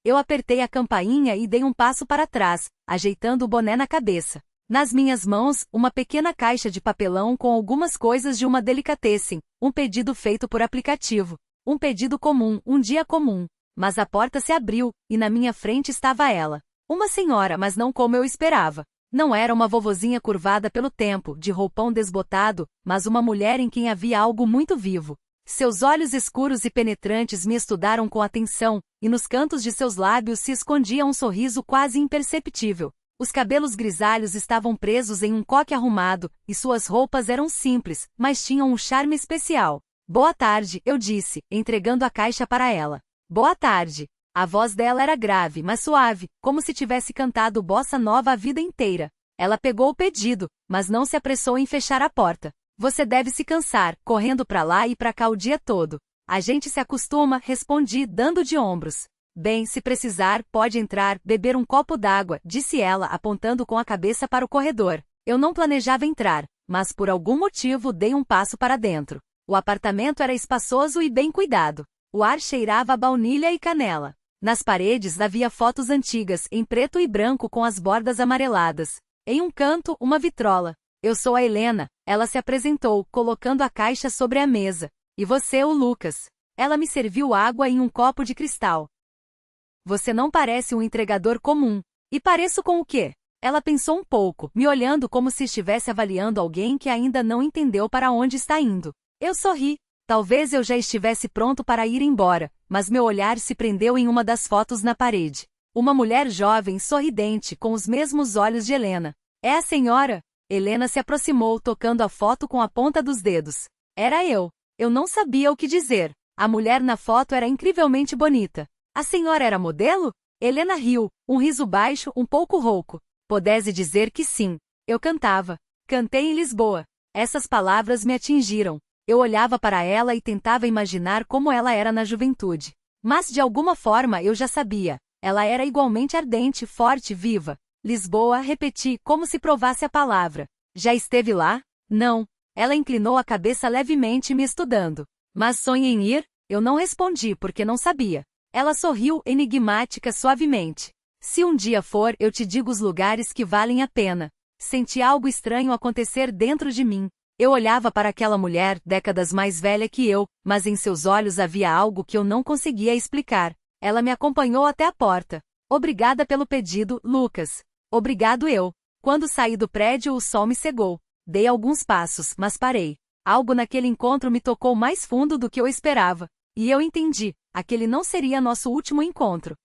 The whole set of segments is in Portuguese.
Eu apertei a campainha e dei um passo para trás, ajeitando o boné na cabeça. Nas minhas mãos, uma pequena caixa de papelão com algumas coisas de uma delicatessen, um pedido feito por aplicativo. Um pedido comum, um dia comum. Mas a porta se abriu, e na minha frente estava ela. Uma senhora, mas não como eu esperava. Não era uma vovozinha curvada pelo tempo, de roupão desbotado, mas uma mulher em quem havia algo muito vivo. Seus olhos escuros e penetrantes me estudaram com atenção, e nos cantos de seus lábios se escondia um sorriso quase imperceptível. Os cabelos grisalhos estavam presos em um coque arrumado, e suas roupas eram simples, mas tinham um charme especial. Boa tarde, eu disse, entregando a caixa para ela. Boa tarde. A voz dela era grave, mas suave, como se tivesse cantado bossa nova a vida inteira. Ela pegou o pedido, mas não se apressou em fechar a porta. Você deve se cansar, correndo para lá e para cá o dia todo. A gente se acostuma, respondi, dando de ombros. Bem, se precisar, pode entrar, beber um copo d'água, disse ela, apontando com a cabeça para o corredor. Eu não planejava entrar, mas por algum motivo dei um passo para dentro. O apartamento era espaçoso e bem cuidado. O ar cheirava a baunilha e canela. Nas paredes havia fotos antigas, em preto e branco com as bordas amareladas. Em um canto, uma vitrola. Eu sou a Helena, ela se apresentou, colocando a caixa sobre a mesa. E você, o Lucas. Ela me serviu água em um copo de cristal. Você não parece um entregador comum. E pareço com o quê? Ela pensou um pouco, me olhando como se estivesse avaliando alguém que ainda não entendeu para onde está indo. Eu sorri. Talvez eu já estivesse pronto para ir embora, mas meu olhar se prendeu em uma das fotos na parede. Uma mulher jovem, sorridente, com os mesmos olhos de Helena. É a senhora? Helena se aproximou, tocando a foto com a ponta dos dedos. Era eu. Eu não sabia o que dizer. A mulher na foto era incrivelmente bonita. A senhora era modelo? Helena riu, um riso baixo, um pouco rouco. Pudesse dizer que sim. Eu cantava. Cantei em Lisboa. Essas palavras me atingiram. Eu olhava para ela e tentava imaginar como ela era na juventude. Mas de alguma forma eu já sabia. Ela era igualmente ardente, forte, viva. Lisboa, repeti, como se provasse a palavra. Já esteve lá? Não. Ela inclinou a cabeça levemente me estudando. Mas sonha em ir? Eu não respondi porque não sabia. Ela sorriu, enigmática, suavemente. Se um dia for, eu te digo os lugares que valem a pena. Senti algo estranho acontecer dentro de mim. Eu olhava para aquela mulher, décadas mais velha que eu, mas em seus olhos havia algo que eu não conseguia explicar. Ela me acompanhou até a porta. Obrigada pelo pedido, Lucas. Obrigado eu. Quando saí do prédio, o sol me cegou. Dei alguns passos, mas parei. Algo naquele encontro me tocou mais fundo do que eu esperava. E eu entendi, aquele não seria nosso último encontro.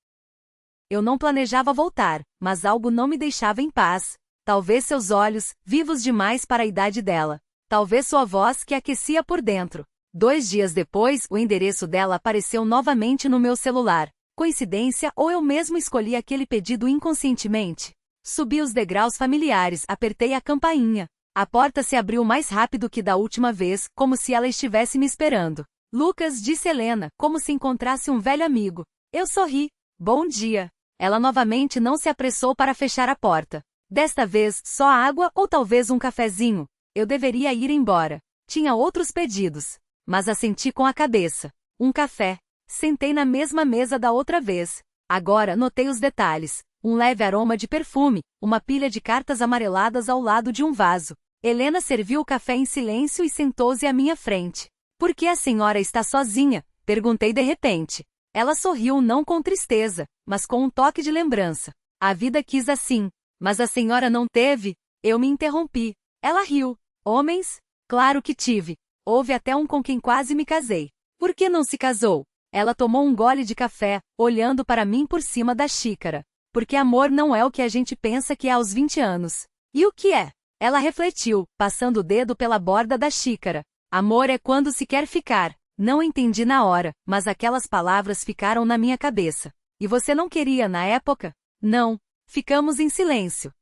Eu não planejava voltar, mas algo não me deixava em paz. Talvez seus olhos, vivos demais para a idade dela. Talvez sua voz que aquecia por dentro. 2 dias depois, o endereço dela apareceu novamente no meu celular. Coincidência ou eu mesmo escolhi aquele pedido inconscientemente? Subi os degraus familiares, apertei a campainha. A porta se abriu mais rápido que da última vez, como se ela estivesse me esperando. Lucas, disse Helena, como se encontrasse um velho amigo. Eu sorri. Bom dia. Ela novamente não se apressou para fechar a porta. Desta vez, só água ou talvez um cafezinho. Eu deveria ir embora. Tinha outros pedidos. Mas assenti com a cabeça. Um café. Sentei na mesma mesa da outra vez. Agora notei os detalhes. Um leve aroma de perfume, uma pilha de cartas amareladas ao lado de um vaso. Helena serviu o café em silêncio e sentou-se à minha frente. Por que a senhora está sozinha? Perguntei de repente. Ela sorriu não com tristeza, mas com um toque de lembrança. A vida quis assim. Mas a senhora não teve? Eu me interrompi. Ela riu. Homens? Claro que tive. Houve até um com quem quase me casei. Por que não se casou? Ela tomou um gole de café, olhando para mim por cima da xícara. Porque amor não é o que a gente pensa que é aos 20 anos. E o que é? Ela refletiu, passando o dedo pela borda da xícara. Amor é quando se quer ficar. Não entendi na hora, mas aquelas palavras ficaram na minha cabeça. E você não queria na época? Não. Ficamos em silêncio.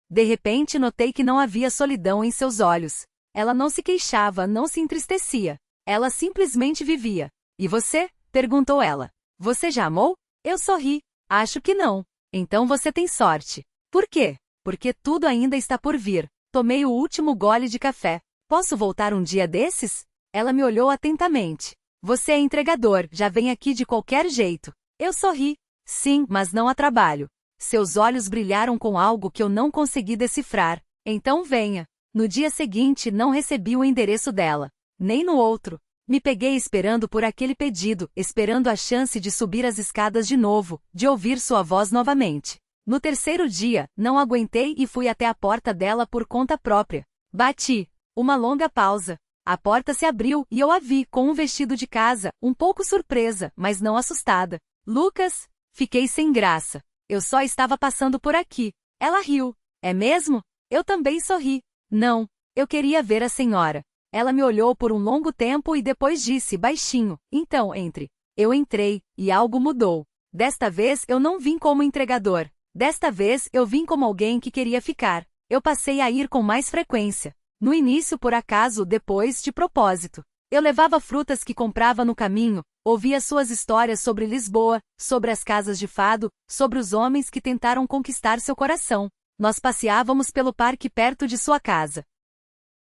De repente notei que não havia solidão em seus olhos. Ela não se queixava, não se entristecia. Ela simplesmente vivia. E você? Perguntou ela. Você já amou? Eu sorri. Acho que não. Então você tem sorte. Por quê? Porque tudo ainda está por vir. Tomei o último gole de café. Posso voltar um dia desses? Ela me olhou atentamente. Você é entregador, já vem aqui de qualquer jeito. Eu sorri. Sim, mas não a trabalho. Seus olhos brilharam com algo que eu não consegui decifrar. Então venha. No dia seguinte não recebi o endereço dela. Nem no outro. Me peguei esperando por aquele pedido, esperando a chance de subir as escadas de novo, de ouvir sua voz novamente. No terceiro dia, não aguentei e fui até a porta dela por conta própria. Bati. Uma longa pausa. A porta se abriu e eu a vi com um vestido de casa, um pouco surpresa, mas não assustada. Lucas? Fiquei sem graça. Eu só estava passando por aqui. Ela riu. É mesmo? Eu também sorri. Não. Eu queria ver a senhora. Ela me olhou por um longo tempo e depois disse baixinho, então entre. Eu entrei, e algo mudou. Desta vez eu não vim como entregador. Desta vez eu vim como alguém que queria ficar. Eu passei a ir com mais frequência. No início por acaso, depois de propósito. Eu levava frutas que comprava no caminho, ouvia suas histórias sobre Lisboa, sobre as casas de fado, sobre os homens que tentaram conquistar seu coração. Nós passeávamos pelo parque perto de sua casa.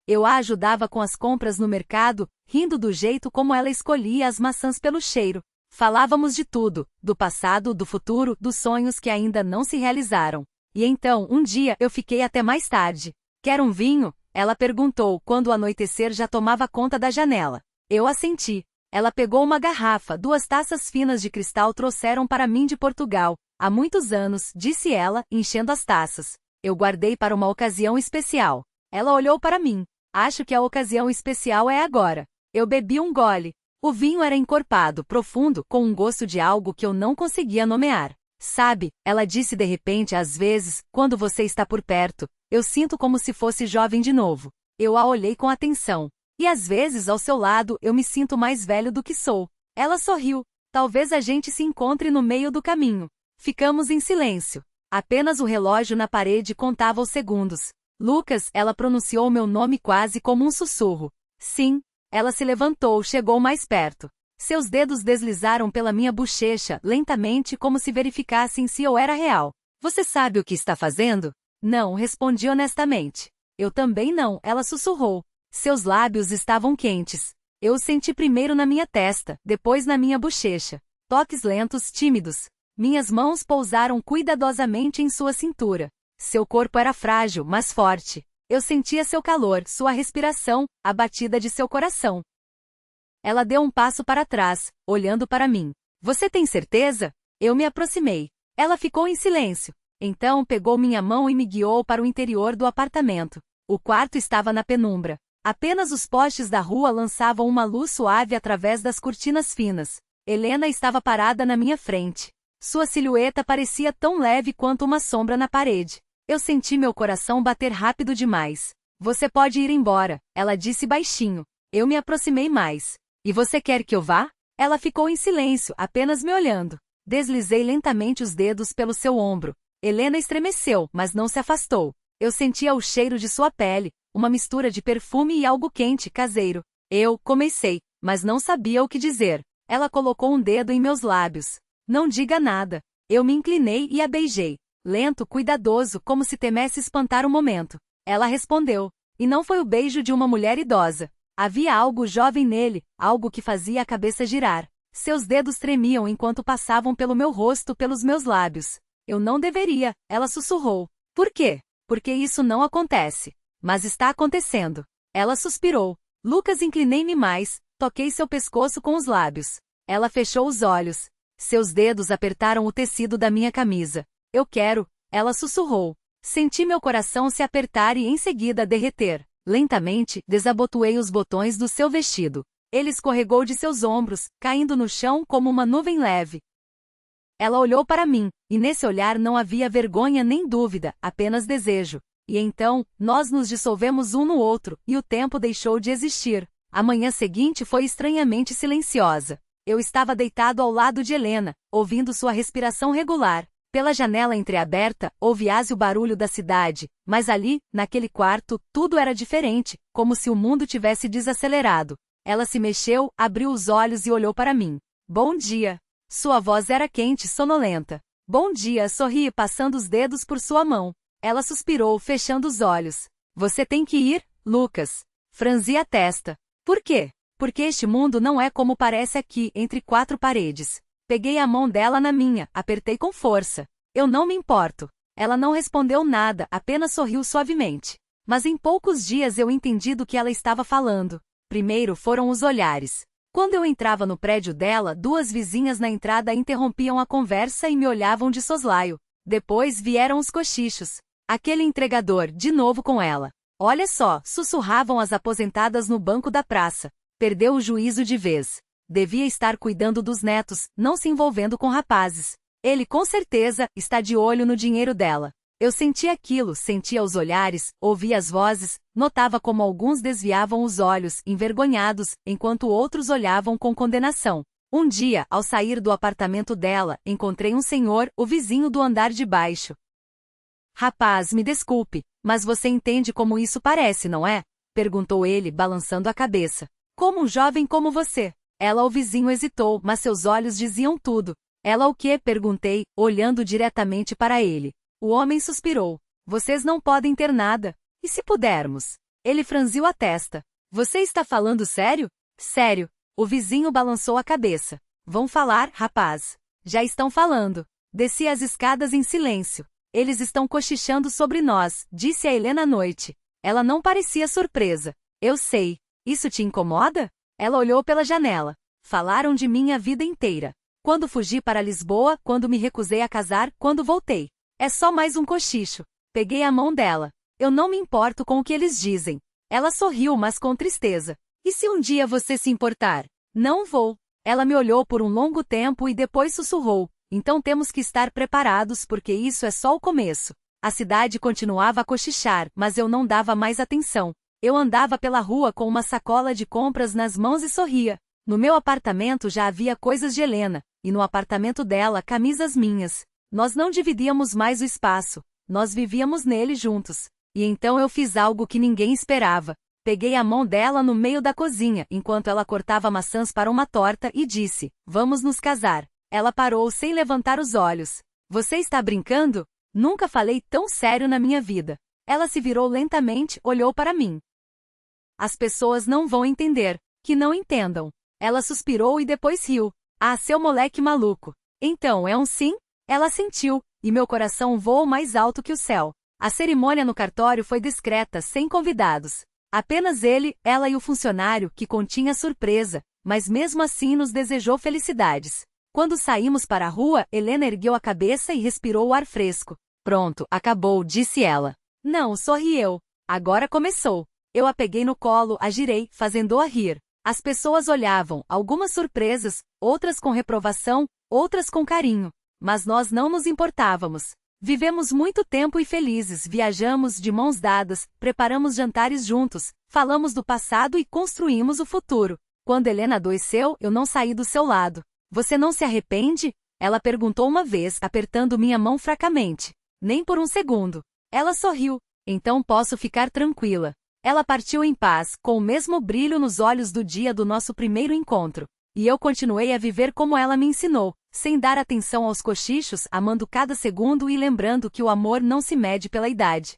Eu a ajudava com as compras no mercado, rindo do jeito como ela escolhia as maçãs pelo cheiro. Falávamos de tudo, do passado, do futuro, dos sonhos que ainda não se realizaram. E então, um dia, eu fiquei até mais tarde. Quer um vinho? Ela perguntou quando o anoitecer já tomava conta da janela. Eu assenti. Ela pegou uma garrafa, 2 taças finas de cristal trouxeram para mim de Portugal. Há muitos anos, disse ela, enchendo as taças. Eu guardei para uma ocasião especial. Ela olhou para mim. Acho que a ocasião especial é agora. Eu bebi um gole. O vinho era encorpado, profundo, com um gosto de algo que eu não conseguia nomear. Sabe, ela disse de repente às vezes, quando você está por perto, eu sinto como se fosse jovem de novo. Eu a olhei com atenção. E às vezes ao seu lado eu me sinto mais velho do que sou. Ela sorriu. Talvez a gente se encontre no meio do caminho. Ficamos em silêncio. Apenas o relógio na parede contava os segundos. Lucas, ela pronunciou meu nome quase como um sussurro. Sim. Ela se levantou, chegou mais perto. Seus dedos deslizaram pela minha bochecha, lentamente como se verificassem se eu era real. Você sabe o que está fazendo? Não, respondi honestamente. Eu também não, ela sussurrou. Seus lábios estavam quentes. Eu os senti primeiro na minha testa, depois na minha bochecha. Toques lentos, tímidos. Minhas mãos pousaram cuidadosamente em sua cintura. Seu corpo era frágil, mas forte. Eu sentia seu calor, sua respiração, a batida de seu coração. Ela deu um passo para trás, olhando para mim. Você tem certeza? Eu me aproximei. Ela ficou em silêncio. Então pegou minha mão e me guiou para o interior do apartamento. O quarto estava na penumbra. Apenas os postes da rua lançavam uma luz suave através das cortinas finas. Helena estava parada na minha frente. Sua silhueta parecia tão leve quanto uma sombra na parede. Eu senti meu coração bater rápido demais. Você pode ir embora, ela disse baixinho. Eu me aproximei mais. E você quer que eu vá? Ela ficou em silêncio, apenas me olhando. Deslizei lentamente os dedos pelo seu ombro. Helena estremeceu, mas não se afastou. Eu sentia o cheiro de sua pele, uma mistura de perfume e algo quente, caseiro. Eu comecei, mas não sabia o que dizer. Ela colocou um dedo em meus lábios. Não diga nada. Eu me inclinei e a beijei. Lento, cuidadoso, como se temesse espantar o momento. Ela respondeu. E não foi o beijo de uma mulher idosa. Havia algo jovem nele, algo que fazia a cabeça girar. Seus dedos tremiam enquanto passavam pelo meu rosto, pelos meus lábios. Eu não deveria, ela sussurrou. Por quê? Porque isso não acontece. Mas está acontecendo. Ela suspirou. Lucas, inclinei-me mais, toquei seu pescoço com os lábios. Ela fechou os olhos. Seus dedos apertaram o tecido da minha camisa. Eu quero, ela sussurrou. Senti meu coração se apertar e em seguida derreter. Lentamente, desabotoei os botões do seu vestido. Ele escorregou de seus ombros, caindo no chão como uma nuvem leve. Ela olhou para mim, e nesse olhar não havia vergonha nem dúvida, apenas desejo. E então, nós nos dissolvemos um no outro, e o tempo deixou de existir. A manhã seguinte foi estranhamente silenciosa. Eu estava deitado ao lado de Helena, ouvindo sua respiração regular. Pela janela entreaberta, ouvi-se o barulho da cidade, mas ali, naquele quarto, tudo era diferente, como se o mundo tivesse desacelerado. Ela se mexeu, abriu os olhos e olhou para mim. Bom dia. Sua voz era quente, sonolenta. Bom dia, sorri, passando os dedos por sua mão. Ela suspirou, fechando os olhos. Você tem que ir, Lucas. Franzi a testa. Por quê? Porque este mundo não é como parece aqui, entre 4 paredes. Peguei a mão dela na minha, apertei com força. Eu não me importo. Ela não respondeu nada, apenas sorriu suavemente. Mas em poucos dias eu entendi do que ela estava falando. Primeiro foram os olhares. Quando eu entrava no prédio dela, duas vizinhas na entrada interrompiam a conversa e me olhavam de soslaio. Depois vieram os cochichos. Aquele entregador, de novo com ela. Olha só, sussurravam as aposentadas no banco da praça. Perdeu o juízo de vez. Devia estar cuidando dos netos, não se envolvendo com rapazes. Ele, com certeza, está de olho no dinheiro dela. Eu sentia aquilo, sentia os olhares, ouvia as vozes, notava como alguns desviavam os olhos, envergonhados, enquanto outros olhavam com condenação. Um dia, ao sair do apartamento dela, encontrei um senhor, o vizinho do andar de baixo. Rapaz, me desculpe, mas você entende como isso parece, não é? Perguntou ele, balançando a cabeça. Como um jovem como você. Ela, o vizinho, hesitou, mas seus olhos diziam tudo. Ela o quê? Perguntei, olhando diretamente para ele. O homem suspirou. Vocês não podem ter nada. E se pudermos? Ele franziu a testa. Você está falando sério? Sério. O vizinho balançou a cabeça. Vão falar, rapaz. Já estão falando. Desci as escadas em silêncio. Eles estão cochichando sobre nós, disse a Helena à noite. Ela não parecia surpresa. Eu sei. Isso te incomoda? Ela olhou pela janela. Falaram de mim a vida inteira. Quando fugi para Lisboa, quando me recusei a casar, quando voltei. É só mais um cochicho. Peguei a mão dela. Eu não me importo com o que eles dizem. Ela sorriu, mas com tristeza. E se um dia você se importar? Não vou. Ela me olhou por um longo tempo e depois sussurrou. Então temos que estar preparados porque isso é só o começo. A cidade continuava a cochichar, mas eu não dava mais atenção. Eu andava pela rua com uma sacola de compras nas mãos e sorria. No meu apartamento já havia coisas de Helena, e no apartamento dela camisas minhas. Nós não dividíamos mais o espaço, nós vivíamos nele juntos. E então eu fiz algo que ninguém esperava. Peguei a mão dela no meio da cozinha, enquanto ela cortava maçãs para uma torta e disse, vamos nos casar. Ela parou sem levantar os olhos. Você está brincando? Nunca falei tão sério na minha vida. Ela se virou lentamente, olhou para mim. As pessoas não vão entender. Que não entendam. Ela suspirou e depois riu. Ah, seu moleque maluco. Então, é um sim? Ela sentiu, e meu coração voou mais alto que o céu. A cerimônia no cartório foi discreta, sem convidados. Apenas ele, ela e o funcionário, que continha surpresa, mas mesmo assim nos desejou felicidades. Quando saímos para a rua, Helena ergueu a cabeça e respirou o ar fresco. Pronto, acabou, disse ela. Não, sorriu. Agora começou. Eu a peguei no colo, a girei, fazendo-a rir. As pessoas olhavam, algumas surpresas, outras com reprovação, outras com carinho. Mas nós não nos importávamos. Vivemos muito tempo e felizes, viajamos de mãos dadas, preparamos jantares juntos, falamos do passado e construímos o futuro. Quando Helena adoeceu, eu não saí do seu lado. Você não se arrepende? Ela perguntou uma vez, apertando minha mão fracamente. Nem por um segundo. Ela sorriu. Então posso ficar tranquila. Ela partiu em paz, com o mesmo brilho nos olhos do dia do nosso primeiro encontro. E eu continuei a viver como ela me ensinou, sem dar atenção aos cochichos, amando cada segundo e lembrando que o amor não se mede pela idade.